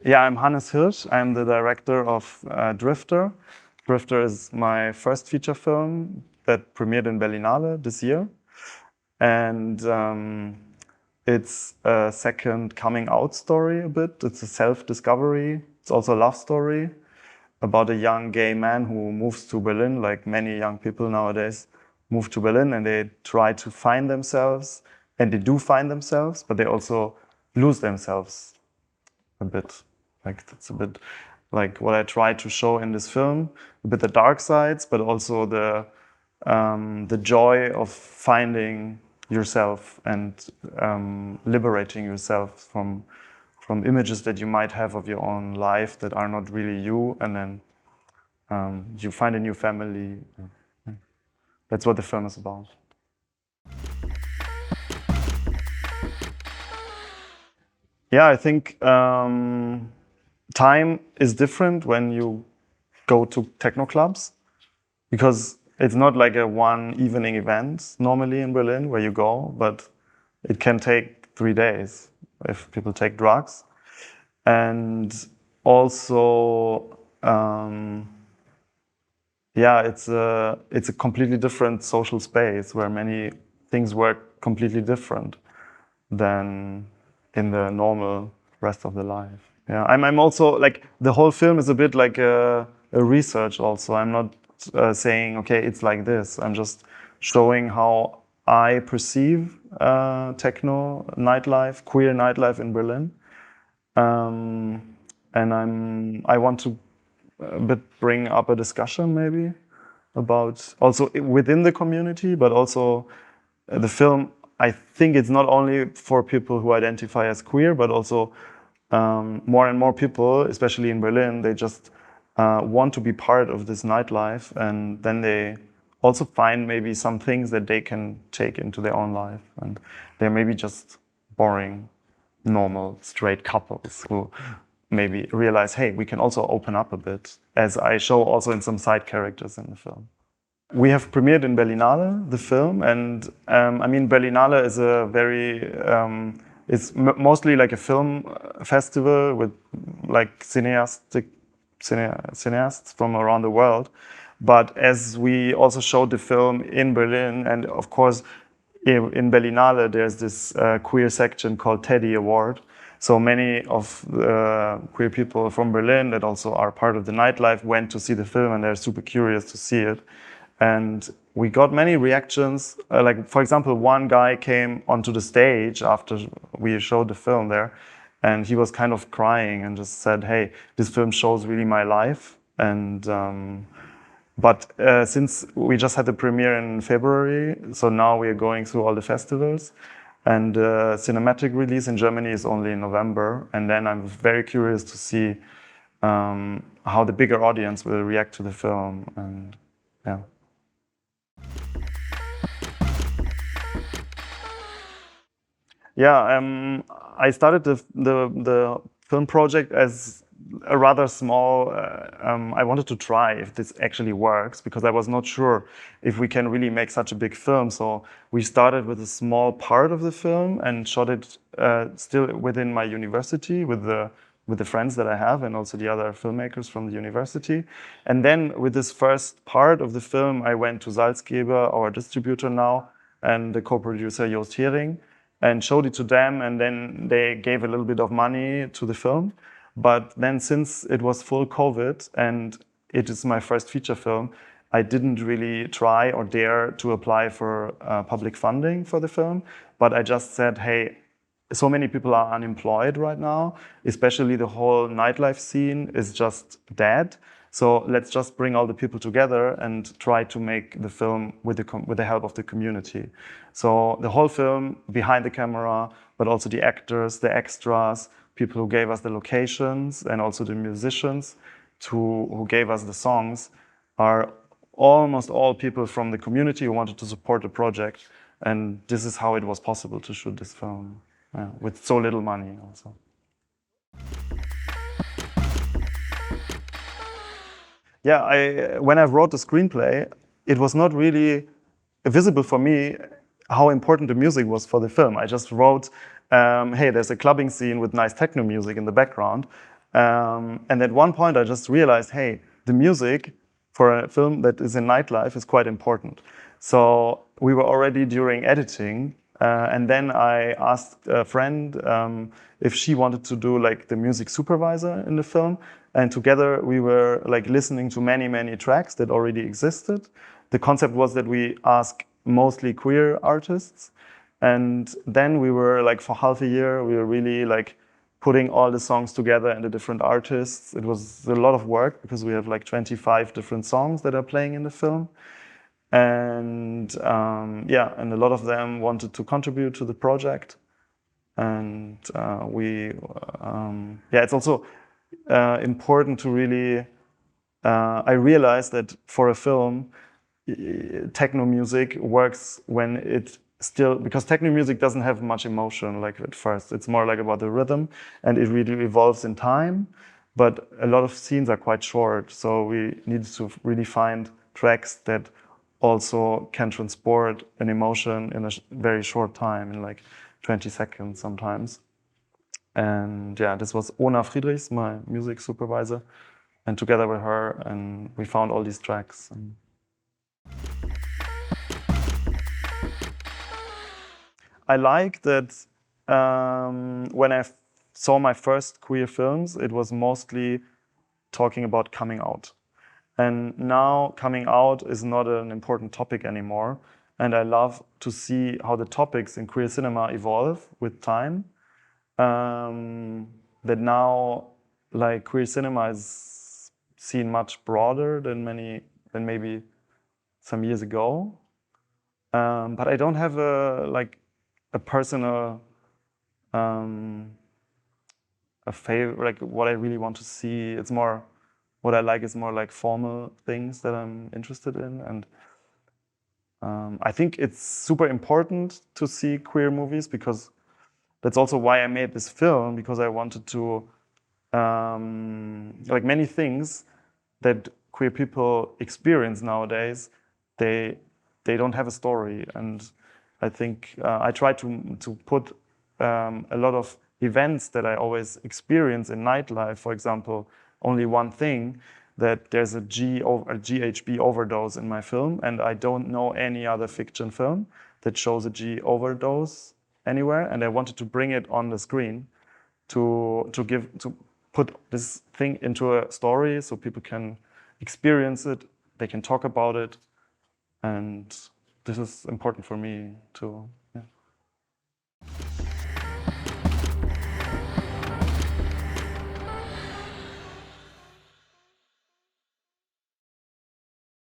Yeah, I'm Hannes Hirsch. I'm the director of Drifter. Drifter is my first feature film that premiered in Berlinale this year. And it's a second coming out story a bit. It's a self-discovery. It's also a love story about a young gay man who moves to Berlin, like many young people nowadays move to Berlin and they try to find themselves. And they do find themselves, but they also lose themselves a bit. Like that's a bit like what I try to show in this film, a bit the dark sides, but also the joy of finding yourself and liberating yourself from images that you might have of your own life that are not really you, and then you find a new family. That's what the film is about. Yeah, I think time is different when you go to techno clubs, because it's not like a one evening event normally in Berlin where you go, but it can take 3 days if people take drugs. And also, yeah, it's a completely different social space where many things work completely different than in the normal rest of the life. Yeah, I'm also like, the whole film is a bit like a research also. I'm not saying, okay, it's like this. I'm just showing how I perceive techno nightlife, queer nightlife in Berlin. And I want to a bit bring up a discussion maybe about also within the community, but also the film. I think it's not only for people who identify as queer, but also more and more people, especially in Berlin, they just want to be part of this nightlife, and then they also find maybe some things that they can take into their own life, and they're maybe just boring, normal, straight couples who maybe realize, hey, we can also open up a bit, as I show also in some side characters in the film. We have premiered in Berlinale, the film, and I mean, Berlinale is a very, it's mostly like a film festival with like cineasts from around the world. But as we also showed the film in Berlin, and of course, in Berlinale, there's this queer section called Teddy Award. So many of the queer people from Berlin that also are part of the nightlife went to see the film, and they're super curious to see it. And we got many reactions. Like, for example, one guy came onto the stage after we showed the film there, and he was kind of crying and just said, hey, this film shows really my life. And but since we just had the premiere in February, so now we are going through all the festivals. And the cinematic release in Germany is only in November. And then I'm very curious to see how the bigger audience will react to the film. And yeah. Yeah, I started the film project as a rather small, I wanted to try if this actually works, because I was not sure if we can really make such a big film. So we started with a small part of the film and shot it still within my university with the friends that I have and also the other filmmakers from the university. And then with this first part of the film, I went to Salzgeber, our distributor now, and the co-producer Joost Hering, and showed it to them, and then they gave a little bit of money to the film. But then, since it was full COVID and it is my first feature film, I didn't really try or dare to apply for public funding for the film. But I just said, hey, so many people are unemployed right now, especially the whole nightlife scene is just dead. So let's just bring all the people together and try to make the film with the help of the community. So the whole film, behind the camera, but also the actors, the extras, people who gave us the locations, and also the musicians who gave us the songs, are almost all people from the community who wanted to support the project. And this is how it was possible to shoot this film, with so little money also. Yeah, when I wrote the screenplay, it was not really visible for me how important the music was for the film. I just wrote, hey, there's a clubbing scene with nice techno music in the background, And at one point I just realized, hey, the music for a film that is in nightlife is quite important. So we were already during editing, and then I asked a friend if she wanted to do like the music supervisor in the film. And together we were like listening to many tracks that already existed. The concept was that we ask mostly queer artists. And then we were like, for half a year, we were really like putting all the songs together and the different artists. It was a lot of work because we have like 25 different songs that are playing in the film. And yeah, and a lot of them wanted to contribute to the project. And yeah, it's also important to really, I realized that for a film, techno music works when it still, because techno music doesn't have much emotion like at first. It's more like about the rhythm, and it really evolves in time. But a lot of scenes are quite short, so we needed to really find tracks that also can transport an emotion in a very short time, in like 20 seconds sometimes. And yeah, this was Ona Friedrichs, my music supervisor, and together with her, and we found all these tracks. I like that when I saw my first queer films, it was mostly talking about coming out. And now coming out is not an important topic anymore. And I love to see how the topics in queer cinema evolve with time. That now, like, queer cinema is seen much broader than maybe some years ago. But I don't have a personal a favorite, like what I really want to see. It's more, what I like is more like formal things that I'm interested in. And I think it's super important to see queer movies, because that's also why I made this film, because I wanted to, like many things that queer people experience nowadays, they don't have a story. And I think I try to put a lot of events that I always experience in nightlife. For example, only one thing, that there's a GHB overdose in my film, and I don't know any other fiction film that shows a G overdose anywhere, and I wanted to bring it on the screen to put this thing into a story so people can experience it, they can talk about it, and this is important for me too.